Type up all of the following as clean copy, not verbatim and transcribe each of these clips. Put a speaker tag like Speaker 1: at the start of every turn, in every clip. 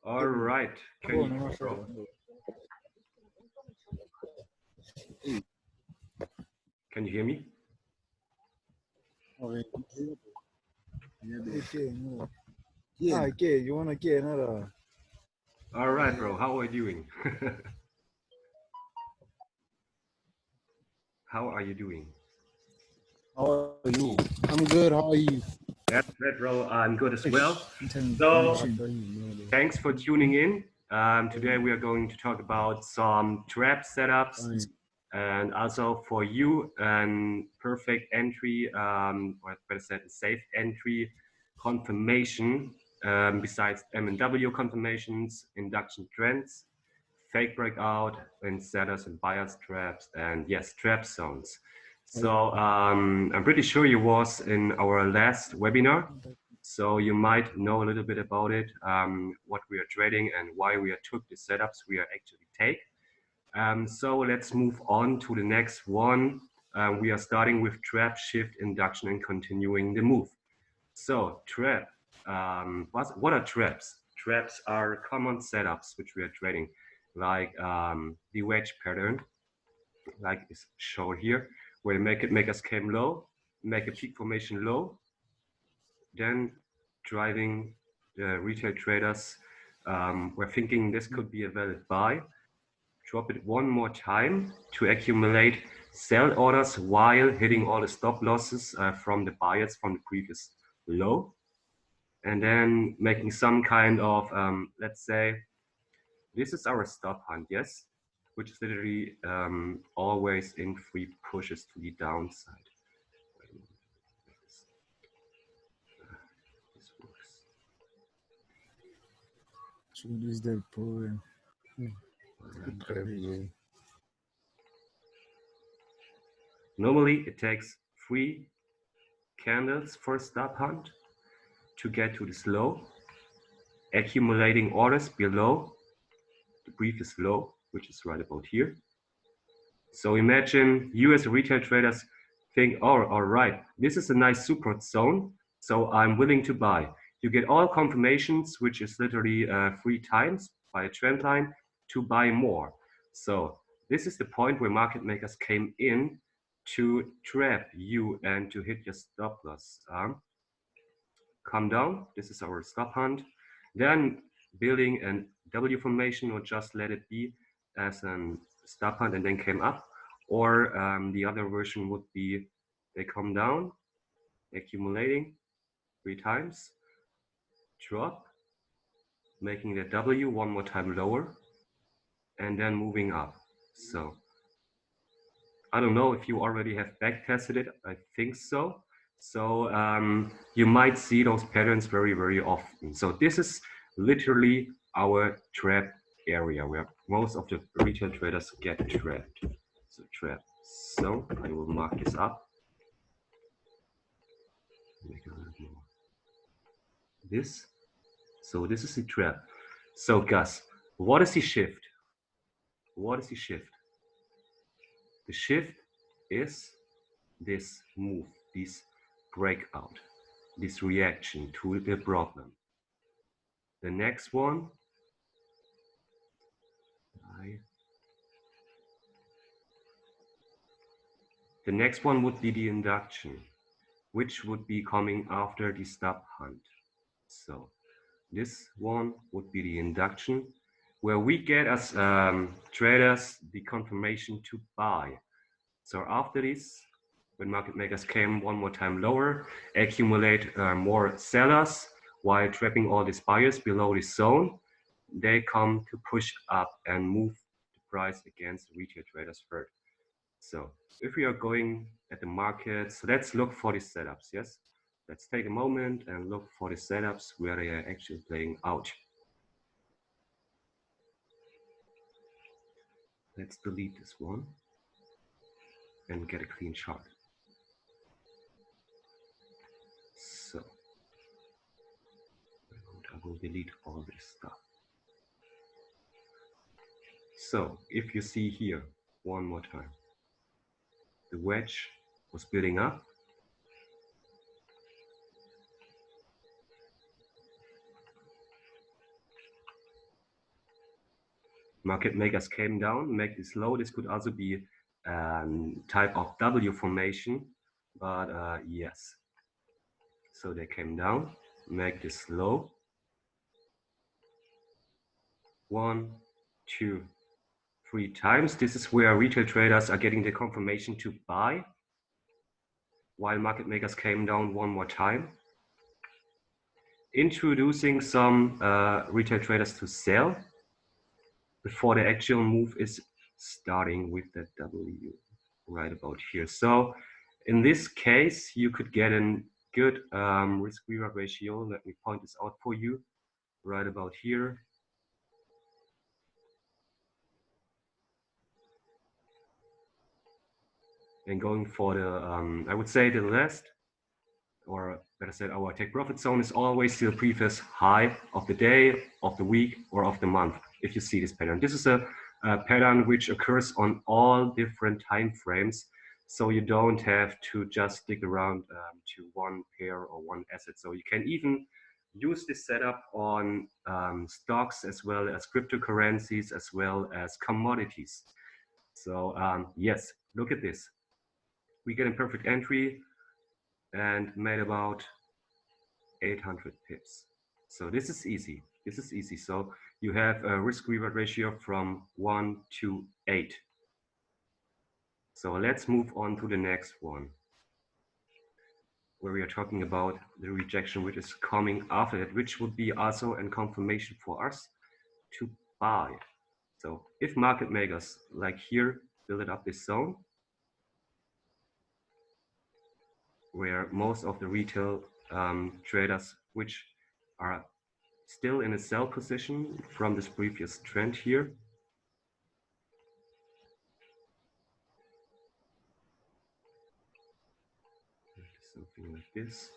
Speaker 1: All right. Can you hear me?
Speaker 2: Yeah, get you wanna get another?
Speaker 1: All right, bro. How are you doing? How are you doing?
Speaker 2: How are you? I'm good. How are you?
Speaker 1: That's right, bro. I'm good as well. So, thanks for tuning in. Today we are going to talk about some trap setups and also for you an perfect entry, or better said, a safe entry confirmation. Besides M&W confirmations, induction trends, fake breakout, and sellers and buyers traps, and yes, trap zones. So I'm pretty sure you was in our last webinar, so you might know a little bit about it, what we are trading and why we are took the setups we are actually take. So let's move on to the next one. We are starting with trap, shift, induction, and continuing the move. So trap, what are traps? Traps are common setups which we are trading, like the wedge pattern, like is shown here, where you make us came low, make a peak formation low, then driving the retail traders were thinking this could be a valid buy, drop it one more time to accumulate sell orders while hitting all the stop losses from the buyers from the previous low, and then making some kind of, let's say, this is our stop hunt, yes, which is literally always in free pushes to the downside. This works. Normally, it takes 3 candles for a stop hunt to get to this low, accumulating orders below the previous low, which is right about here. So imagine you as retail traders think, oh, all right, this is a nice support zone, so I'm willing to buy. You get all confirmations, which is literally 3 times by a trend line to buy more. So this is the point where market makers came in to trap you and to hit your stop loss. Come down, this is our stop hunt. Then building a W formation or just let it be as a stop hunt and then came up. Or the other version would be they come down, accumulating 3 times, drop, making the W one more time lower, and then moving up. So I don't know if you already have back tested it. I think so. So you might see those patterns very, very often. So this is literally our trap area where most of the retail traders get trapped. So trap. So I will mark this up. Make it a little more. This. So this is the trap. So Gus, what is the shift? What is the shift? The shift is this move, this breakout, this reaction to the problem. The next one, would be the induction, which would be coming after the stop hunt. So this one would be the induction, where we get as traders the confirmation to buy. So after this, when market makers came one more time lower, accumulate more sellers while trapping all these buyers below this zone, they come to push up and move the price against retail traders first. So if we are going at the markets, let's look for the setups, yes? Let's take a moment and look for the setups where they are actually playing out. Let's delete this one and get a clean chart. So I will delete all this stuff. So if you see here, one more time, the wedge was building up. Market makers came down, make this low. This could also be type of W formation, but yes. So they came down, make this low. 1, 2, 3 times. This is where retail traders are getting the confirmation to buy, while market makers came down one more time. Introducing some retail traders to sell before the actual move is starting with that W right about here. So in this case, you could get a good risk-reward ratio. Let me point this out for you right about here. And going for the, I would say the last, or better said, our take profit zone is always the previous high of the day, of the week, or of the month, if you see this pattern. This is a pattern which occurs on all different time frames, so you don't have to just stick around to one pair or one asset. So you can even use this setup on stocks as well as cryptocurrencies as well as commodities. So yes, look at this. We get a perfect entry and made about 800 pips. So this is easy. This is easy. So you have a risk-reward ratio from 1 to 8. So let's move on to the next one, where we are talking about the rejection which is coming after that, which would be also a confirmation for us to buy. So if market makers, like here, build up this zone, where most of the retail traders, which are still in a sell position from this previous trend here, something like this.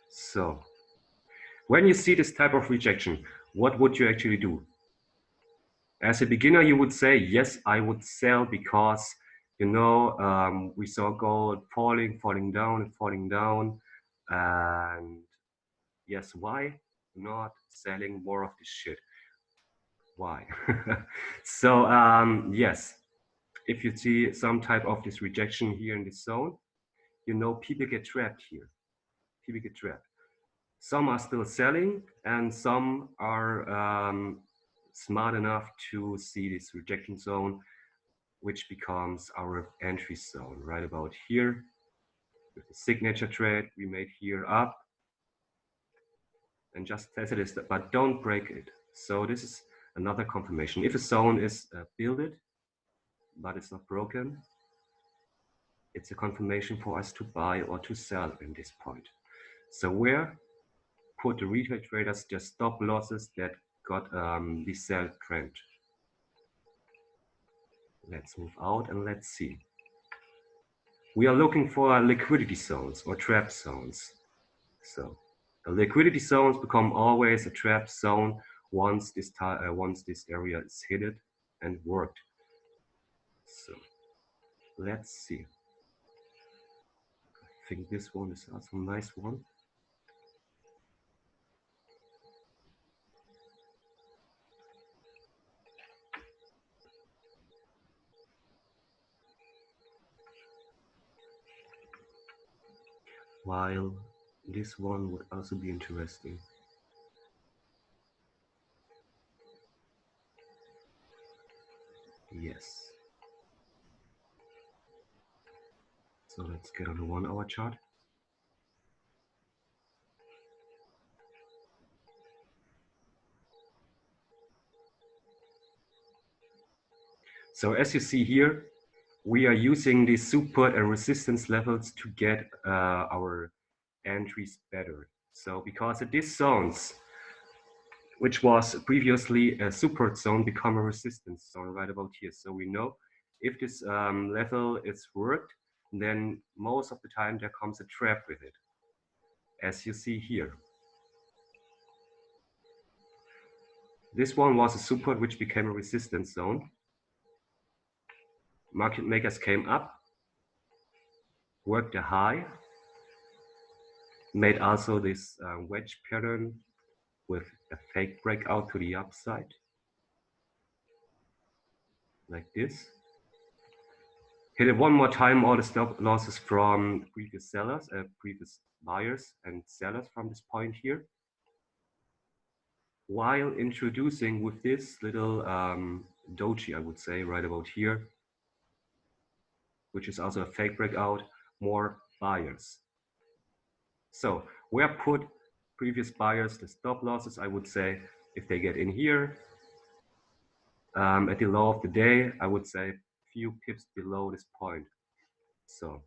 Speaker 1: So when you see this type of rejection, what would you actually do? As a beginner, you would say, yes, I would sell because, you know, we saw gold falling down. And yes, why not selling more of this shit? Why? So yes, if you see some type of this rejection here in this zone, you know, people get trapped here. People get trapped. Some are still selling and some are smart enough to see this rejection zone, which becomes our entry zone right about here with the signature trade we made here up, and just test it, but don't break it. So this is another confirmation. If a zone is builded but it's not broken, it's a confirmation for us to buy or to sell in this point. So where put the retail traders their stop losses that got the sell trend? Let's move out and let's see. We are looking for liquidity zones or trap zones. So the liquidity zones become always a trap zone once this area is hit and worked. So let's see. I think this one is also a nice one. While this one would also be interesting. Yes. So let's get on the 1 hour chart. So as you see here, we are using the support and resistance levels to get our entries better. So because at these zones, which was previously a support zone, become a resistance zone right about here. So we know if this level is worked, then most of the time there comes a trap with it, as you see here. This one was a support which became a resistance zone. market makers came up, worked a high, made also this wedge pattern with a fake breakout to the upside, like this. Hit it one more time, all the stop losses from previous sellers, previous buyers and sellers from this point here, while introducing with this little doji, I would say, right about here, which is also a fake breakout, more buyers. So where put previous buyers the stop losses, I would say, if they get in here, at the low of the day, I would say few pips below this point. So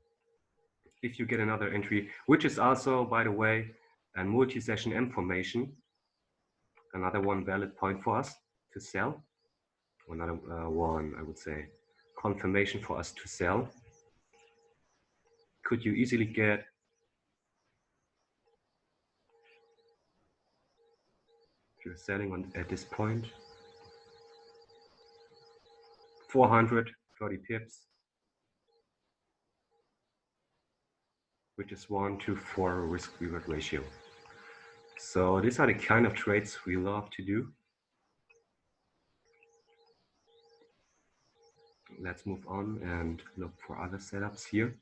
Speaker 1: if you get another entry, which is also, by the way, a multi-session M formation, another one valid point for us to sell, another one, I would say, confirmation for us to sell. Could you easily get if you're selling on at this point 430 pips, which is 1-to-4 risk-reward ratio. So these are the kind of trades we love to do. Let's move on and look for other setups here.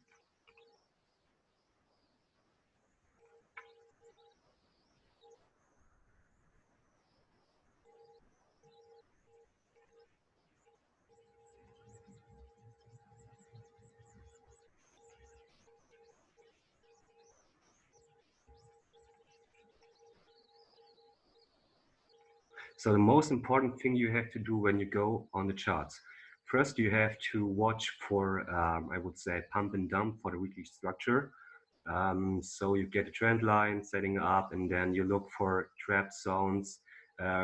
Speaker 1: So the most important thing you have to do when you go on the charts, first you have to watch for, I would say, pump and dump for the weekly structure. So you get a trend line setting up, and then you look for trap zones,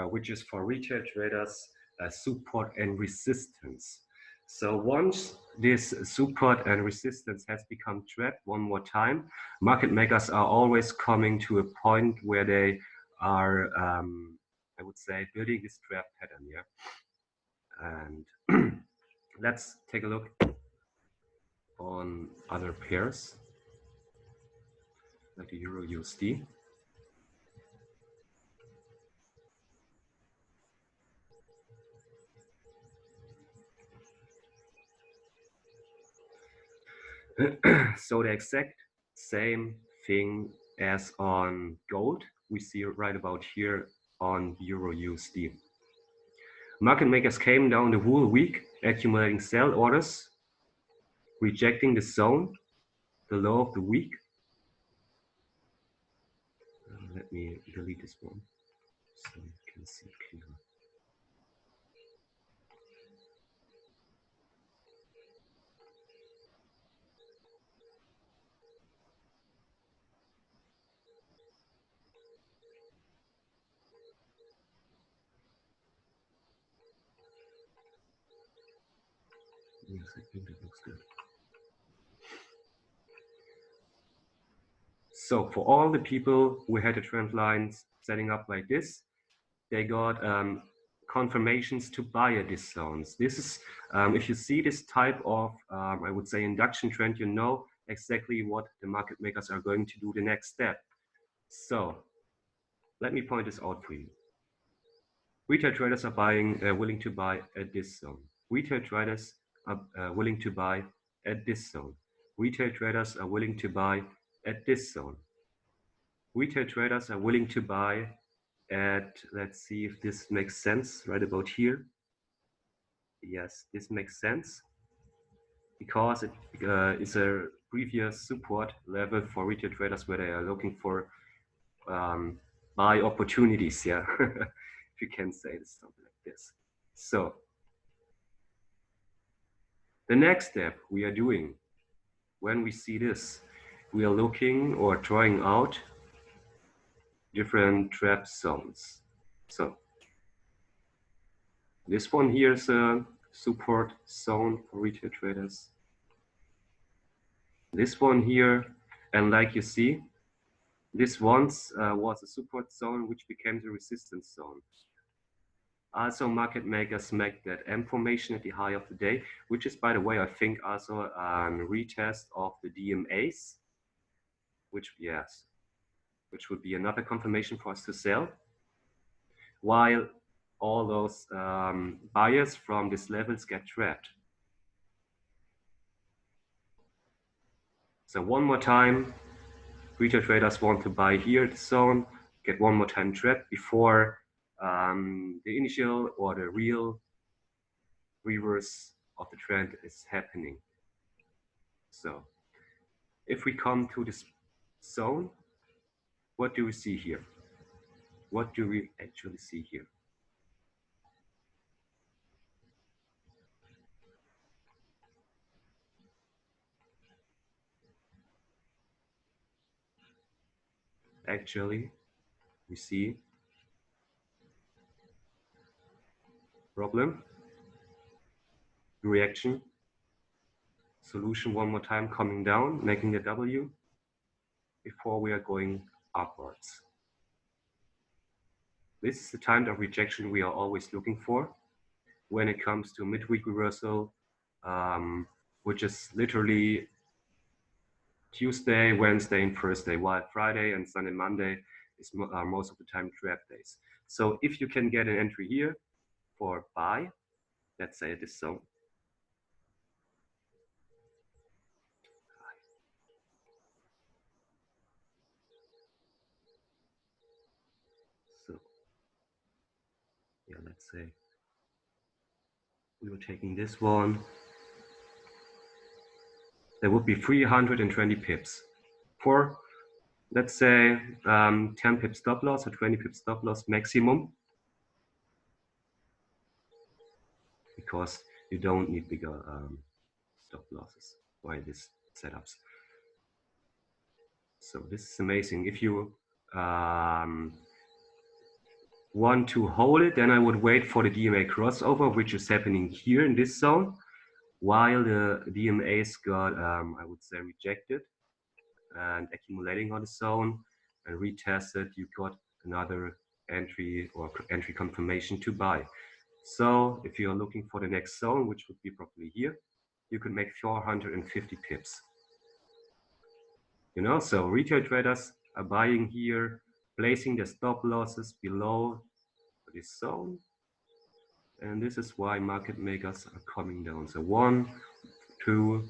Speaker 1: which is for retail traders, support and resistance. So once this support and resistance has become trapped one more time, market makers are always coming to a point where they are, I would say, building this trap pattern here. And let's take a look on other pairs, like the Euro USD. So the exact same thing as on gold, we see right about here on Euro USD. Market makers came down the whole week, accumulating sell orders, rejecting the zone, the low of the week. Let me delete this one so you can see clearly. Yes, I think that looks good. So for all the people who had the trend lines setting up like this, they got confirmations to buy at these zones. This is, if you see this type of, I would say, induction trend, you know exactly what the market makers are going to do the next step. So let me point this out for you. Retail traders are buying, willing to buy at this zone. Retail traders are willing to buy at this zone. Retail traders are willing to buy at this zone. Retail traders are willing to buy at, let's see if this makes sense, right about here. Yes, this makes sense because it is a previous support level for retail traders where they are looking for buy opportunities, yeah, if you can say this, something like this. So the next step we are doing when we see this, we are looking or drawing out different trap zones. So this one here is a support zone for retail traders. This one here, and like you see, this once was a support zone which became the resistance zone. Also, market makers make that M formation at the high of the day, which is, by the way, I think also a retest of the DMAs, which would be another confirmation for us to sell, while all those buyers from these levels get trapped. So one more time, retail traders want to buy here the zone, get one more time trapped before the initial or the real reverse of the trend is happening. So if we come to this zone, what do we see here? What do we actually see here? Actually, we see problem, reaction, solution one more time coming down, making the W before we are going upwards. This is the kind of rejection we are always looking for when it comes to midweek reversal, which is literally Tuesday, Wednesday, and Thursday, while Friday and Sunday, Monday are most of the time trap days. So if you can get an entry here for buy, let's say this zone, so yeah, let's say we were taking this one, there would be 320 pips for, let's say, 10 pip stop loss or 20 pip stop loss maximum, because you don't need bigger stop losses by these setups. So this is amazing. If you want to hold it, then I would wait for the DMA crossover, which is happening here in this zone, while the DMAs got, I would say, rejected and accumulating on the zone and retested, you got another entry or entry confirmation to buy. So if you're looking for the next zone, which would be probably here, you could make 450 pips. You know, so retail traders are buying here, placing their stop losses below this zone. And this is why market makers are coming down. So 1, 2,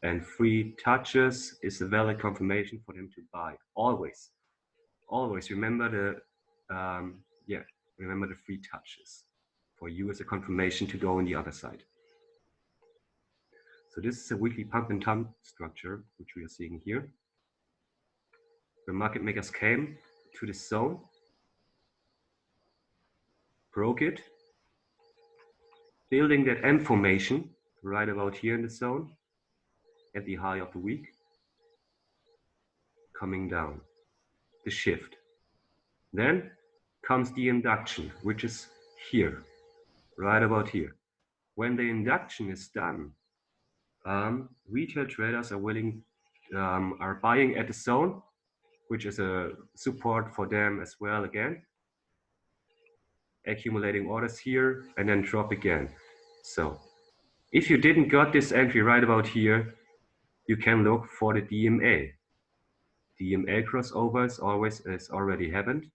Speaker 1: and 3 touches is a valid confirmation for them to buy. Always, always remember the, remember the 3 touches for you as a confirmation to go on the other side. So this is a weekly pump and dump structure, which we are seeing here. The market makers came to this zone, broke it, building that M formation right about here in the zone at the high of the week, coming down, the shift. Then comes the induction, which is here, right about here. When the induction is done, retail traders are are buying at the zone, which is a support for them as well again, accumulating orders here and then drop again. So if you didn't got this entry right about here, you can look for the DMA. DMA crossover is already happened.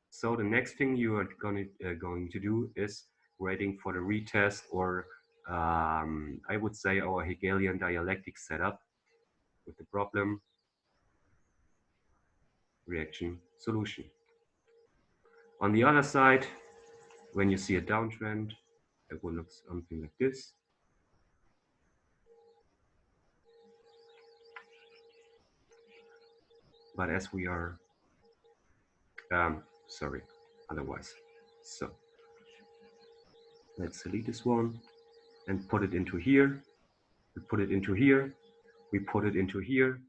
Speaker 1: So the next thing you are going to do is waiting for the retest, or I would say our Hegelian dialectic setup with the problem, reaction, solution. On the other side, when you see a downtrend, it will look something like this. But as we are, sorry, otherwise. So let's delete this one and put it into here. We put it into here. We put it into here.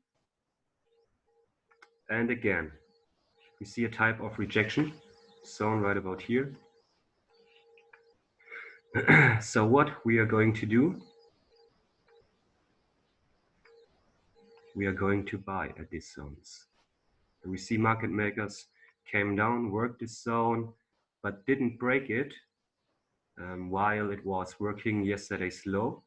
Speaker 1: And again, we see a type of rejection zone right about here. So what we are going to do, we are going to buy at these zones. We see market makers came down, worked this zone, but didn't break it. while it was working yesterday's low,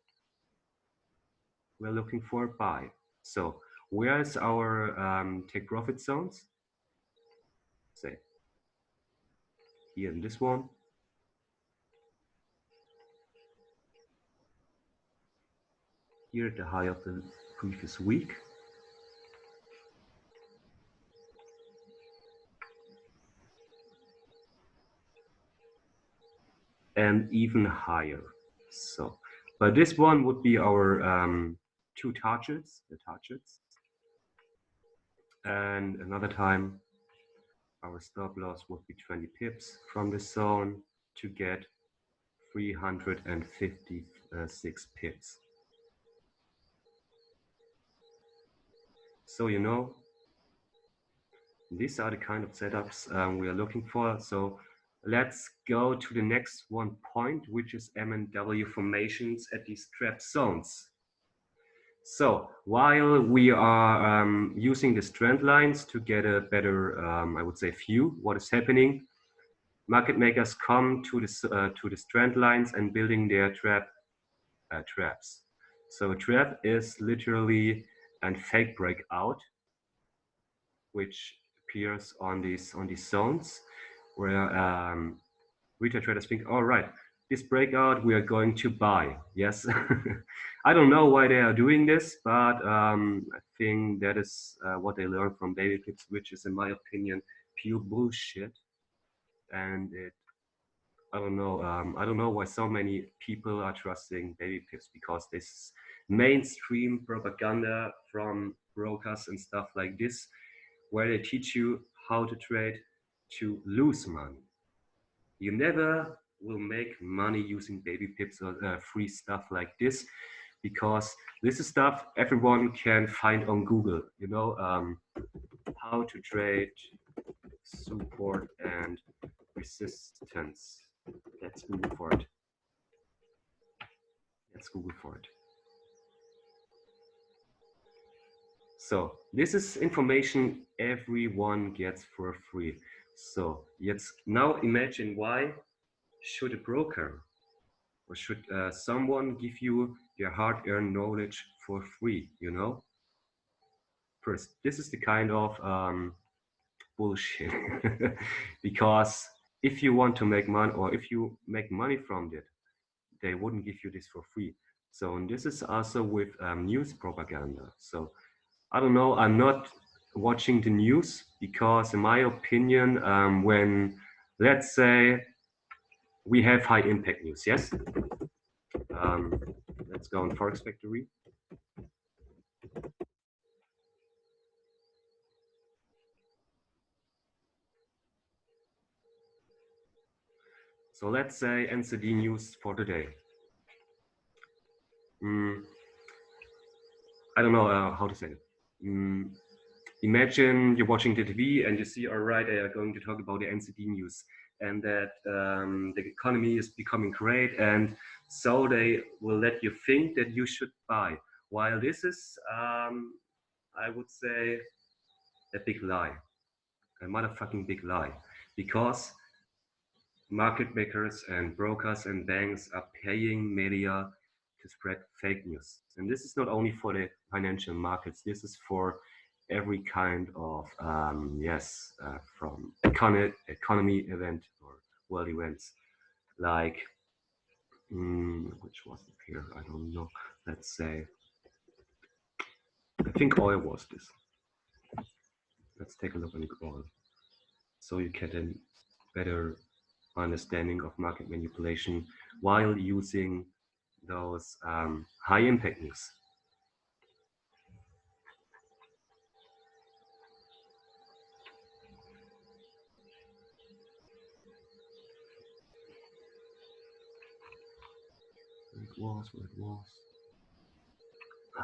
Speaker 1: we're looking for a buy. So where's our take profit zones? Say here in this one. Here at the high of the previous week. And even higher. So, but this one would be our two targets, the targets. And another time, our stop loss would be 20 pips from the zone to get 356 pips. So, you know, these are the kind of setups we are looking for. So let's go to the next one point, which is M&W formations at these trap zones. So while we are using the trend lines to get a better, I would say, view what is happening, market makers come to the trend lines and building their traps. So a trap is literally a fake breakout, which appears on these zones, where retail traders think, all right, this breakout we are going to buy. Yes, I don't know why they are doing this, but I think that is what they learned from baby pips, which is, in my opinion, pure bullshit. And I don't know. I don't know why so many people are trusting baby pips, because this mainstream propaganda from brokers and stuff like this, where they teach you how to trade to lose money. You never will make money using baby pips or free stuff like this, because this is stuff everyone can find on Google. You know, how to trade support and resistance. Let's Google for it. Let's Google for it. So this is information everyone gets for free. So let's now imagine, why should a broker or should someone give you their hard-earned knowledge for free, you know? First, this is the kind of bullshit. Because if you want to make money, or if you make money from it, they wouldn't give you this for free. So, and this is also with news propaganda. So I don't know, I'm not watching the news, because in my opinion, when, let's say, we have high impact news, yes? Let's go on Forex Factory. So let's say NCD news for today. I don't know how to say it. Imagine you're watching the TV and you see, all right, they are going to talk about the NCD news, and that the economy is becoming great, and so they will let you think that you should buy. While this is, I would say, a big lie, a motherfucking big lie, because market makers and brokers and banks are paying media to spread fake news. And this is not only for the financial markets, this is for every kind of, from economy event or world events, like, which was it here? I don't know. Let's say, I think oil was this. Let's take a look at oil, so you get a better understanding of market manipulation while using those high impact news. Where it was. I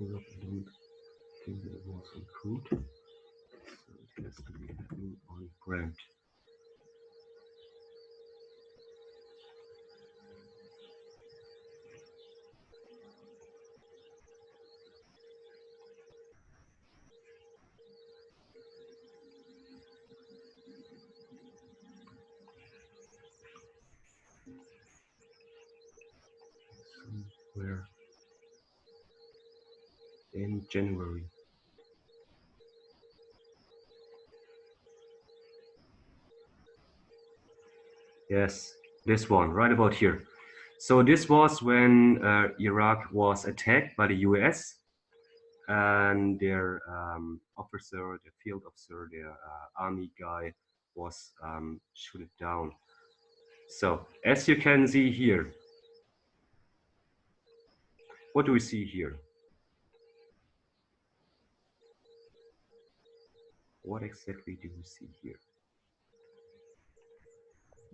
Speaker 1: don't think that it was on crude, so it has to be happening on Brent. in January. Yes, this one, right about here. So this was when Iraq was attacked by the US, and their officer, the field officer, their army guy was shot down. So as you can see here, what do we see here? What exactly do we see here?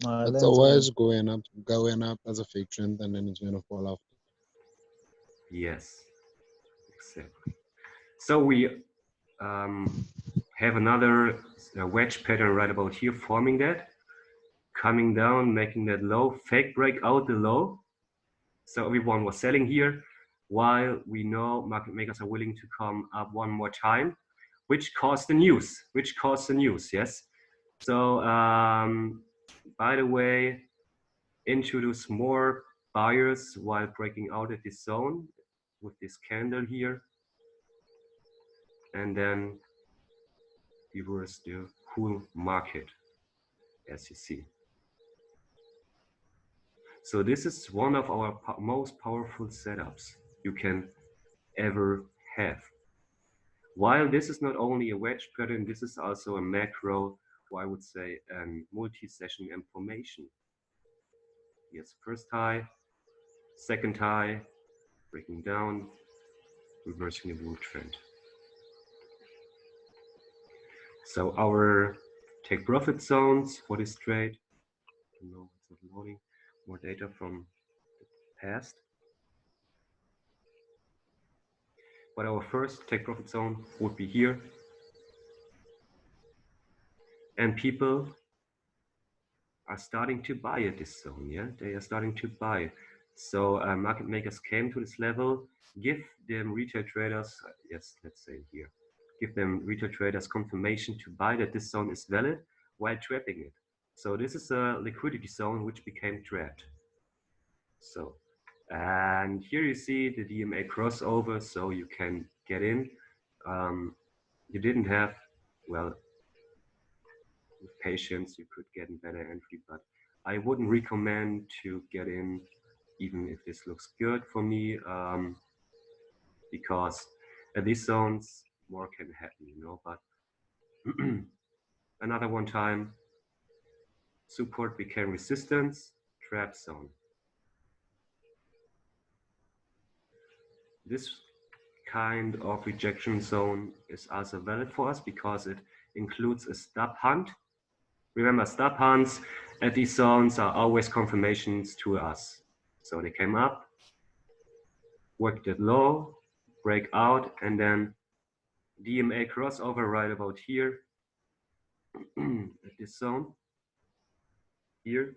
Speaker 2: It's always going up as a fake trend, and then it's going to fall off.
Speaker 1: Yes, exactly. So we have another wedge pattern right about here, forming that, coming down, making that low, fake break out the low. So everyone was selling here, while we know market makers are willing to come up one more time, which caused the news, yes. So by the way, introduce more buyers while breaking out at this zone with this candle here, and then reverse the whole market, as you see. So this is one of our most powerful setups you can ever have. While this is not only a wedge pattern, this is also a macro, or I would say a multi-session information. Here's first high, second high, breaking down, reversing the bull trend. So our take profit zones for this trade, no, it's not loading, more data from the past. But our first take profit zone would be here. And people are starting to buy at this zone, yeah? They are starting to buy. So market makers came to this level, give them retail traders, yes, let's say here, give them retail traders confirmation to buy that this zone is valid while trapping it. So this is a liquidity zone which became trapped. So, and here you see the DMA crossover, so you can get in. You didn't have, well, with patience, you could get a better entry, but I wouldn't recommend to get in, even if this looks good for me, because at these zones, more can happen, you know, but another one time, support became resistance, trap zone. This kind of rejection zone is also valid for us because it includes a stop hunt. Remember, stop hunts at these zones are always confirmations to us. So they came up, worked it low, break out, and then DMA crossover right about here at this zone. Here,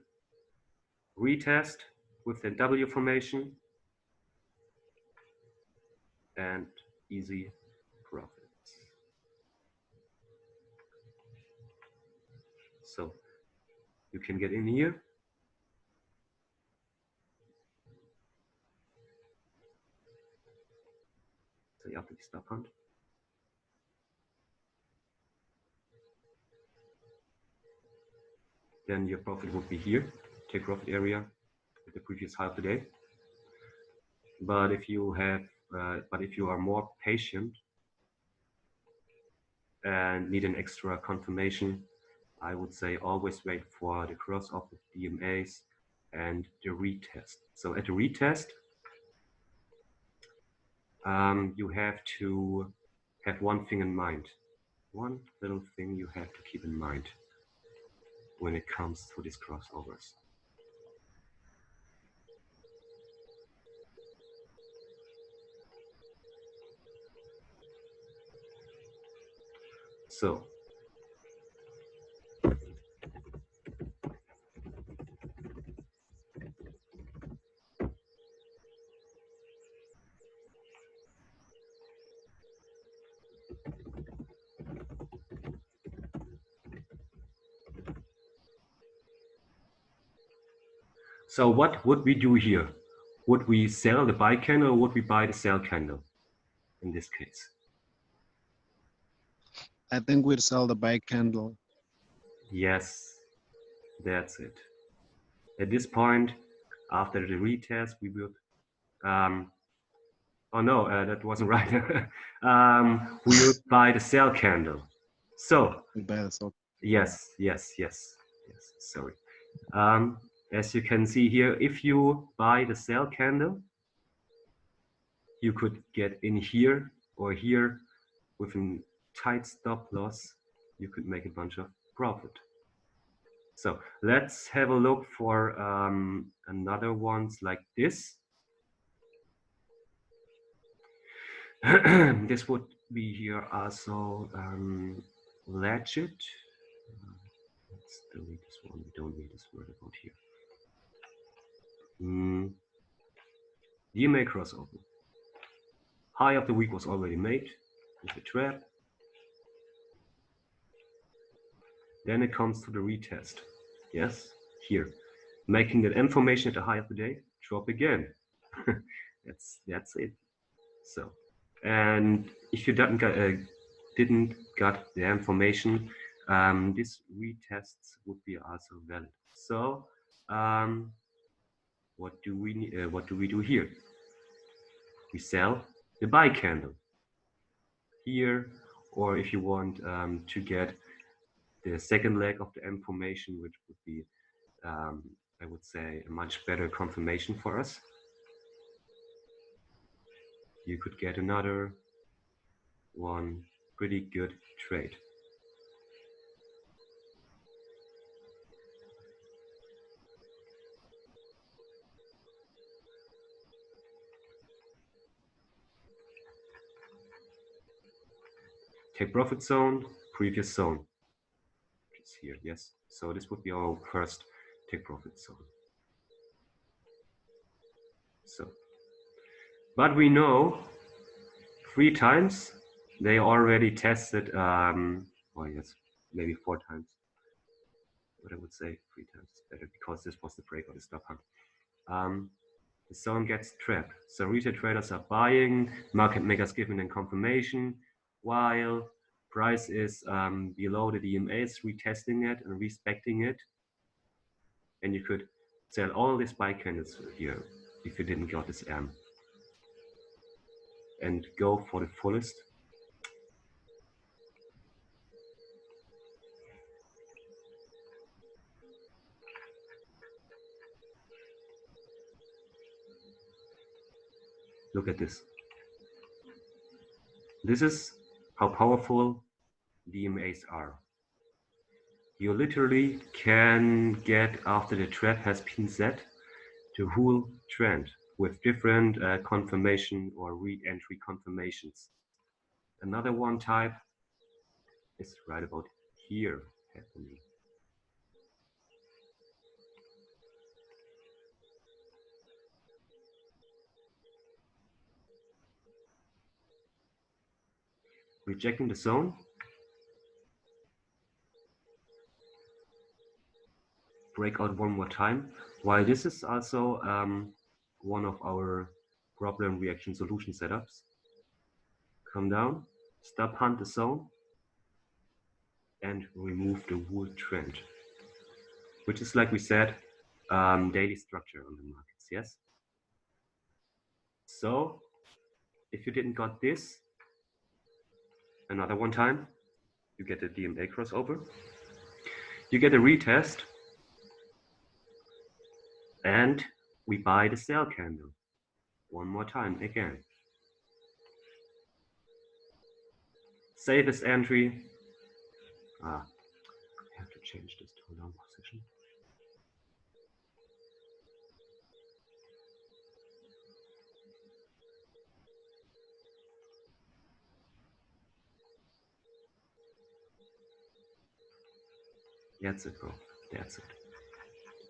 Speaker 1: retest with the W formation, and easy profits. So you can get in here. So after the stop hunt. Then your profit would be here, take profit area at the previous high of the day. But if you have, if you are more patient and need an extra confirmation, I would say always wait for the crossover of DMAs and the retest. So at the retest, you have to have one thing in mind. One little thing you have to keep in mind when it comes to these crossovers. So So what would we do here? Would we sell the buy candle or would we buy the sell candle? in this case?
Speaker 2: I think we'd sell the buy candle.
Speaker 1: Yes, that's it. At this point, after the retest, we will. Oh no, that wasn't right. We will buy the sell candle. So
Speaker 2: We buy the sell.
Speaker 1: yes. Sorry. As you can see here, if you buy the sell candle, you could get in here or here with a tight stop loss. You could make a bunch of profit. So let's have a look for another ones like this. This would be here also legit. Let's delete this one. We don't need this word about here. DMA crossover. High of the week was already made with a trap. Then it comes to the retest. Yes, here, making that information at the high of the day drop again. that's it. So, and if you didn't got the information, these retests would be also valid. So, what do we do here? We sell the buy candle here, or if you want to get the second leg of the information, which would be, I would say, a much better confirmation for us. You could get another one pretty good trade. Take profit zone, previous zone. It's here, yes. So this would be our first take profit zone. So, but we know 3 times they already tested, well, yes, maybe 4 times. But I would say 3 times is better because this was the break of the stop hunt. The zone gets trapped. So retail traders are buying, market makers giving them confirmation, while price is below the DMAs, retesting it and respecting it. And you could sell all these buy candles here if you didn't got this M. And go for the fullest. Look at this. This is how powerful DMAs are. You literally can get, after the trap has been set, the whole trend with different confirmation or re-entry confirmations. Another one type is right about here happening. Rejecting the zone. Breakout one more time. While this is also one of our problem reaction solution setups. Come down, stop hunt the zone, and remove the whole trend, which is, like we said, daily structure on the markets. Yes. So if you didn't got this, another one time, you get a DMA crossover, you get a retest, and we buy the sell candle one more time again. Safest entry. I have to change this to a long position. That's it, bro. That's it.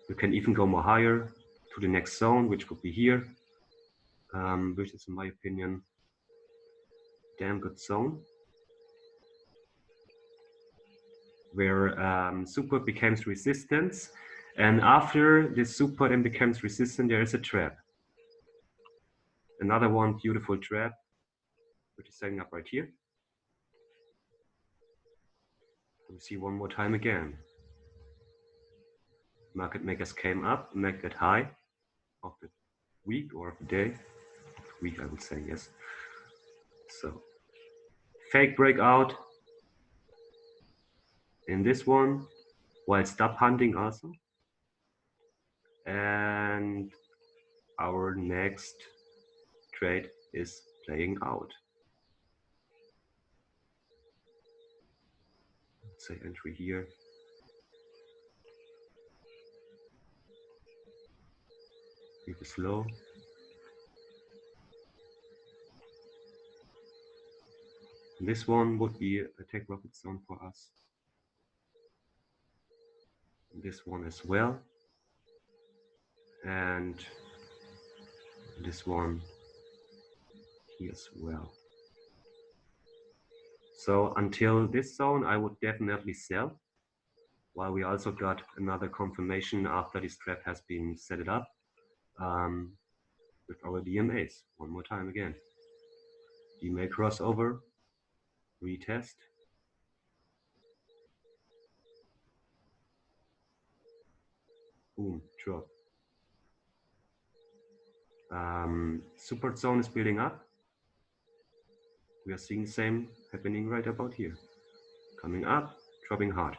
Speaker 1: You can even go more higher to the next zone, which would be here, which is, in my opinion, damn good zone, where support becomes resistance, and after this support and becomes resistant, there is a trap. Another one beautiful trap which is setting up right here. We see one more time again. Market makers came up, market high of the week or of the day. Of the week, I would say, yes. So fake breakout in this one, while stop hunting also. And our next trade is playing out. Let's say entry here. Leave it low. This one would be a take profit zone for us. This one as well. And this one here as well. So until this zone, I would definitely sell. While we also got another confirmation after this trap has been set it up with our DMAs. One more time again. DMA crossover, retest. Boom, drop. Support zone is building up. We are seeing the same happening right about here. Coming up, dropping hard.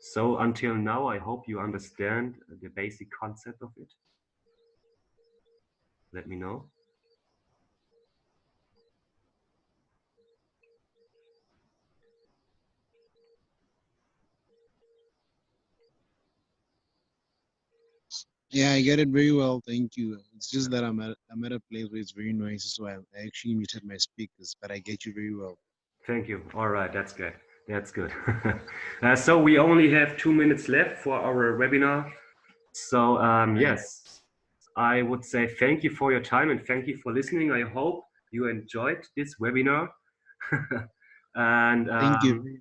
Speaker 1: So until now, I hope you understand the basic concept of it. Let me know.
Speaker 2: Yeah, I get it very well. Thank you. It's just that I'm at a place where it's very noisy, so I actually muted my speakers, but I get you very well.
Speaker 1: Thank you. All right, that's good. That's good. So we only have 2 minutes left for our webinar. So yes, I would say thank you for your time and thank you for listening. I hope you enjoyed this webinar. And
Speaker 2: Thank you.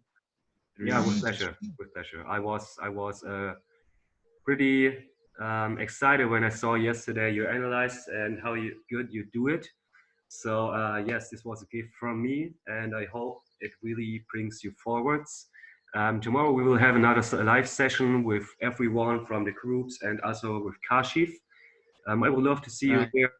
Speaker 1: yeah, with pleasure. With pleasure. I was pretty excited when I saw yesterday your analyze and how good you do it. So yes, this was a gift from me, and I hope it really brings you forwards. Tomorrow we will have another live session with everyone from the groups and also with Kashif. I would love to see you there.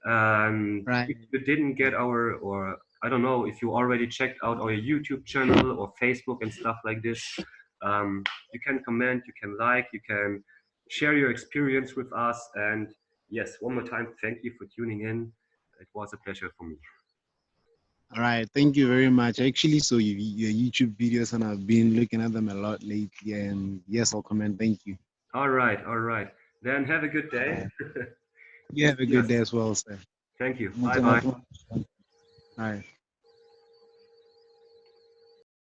Speaker 1: If you didn't get our, or I don't know, if you already checked out our YouTube channel or Facebook and stuff like this, you can comment, you can like, you can share your experience with us. And yes, one more time, thank you for tuning in. It was a pleasure for me.
Speaker 2: All right, thank you very much. I actually saw your YouTube videos and I've been looking at them a lot lately. And yes, I'll comment. Thank you.
Speaker 1: All right, all right. Then have a good day.
Speaker 2: You have a good day as well, sir.
Speaker 1: Thank you. Bye-bye.
Speaker 2: All right.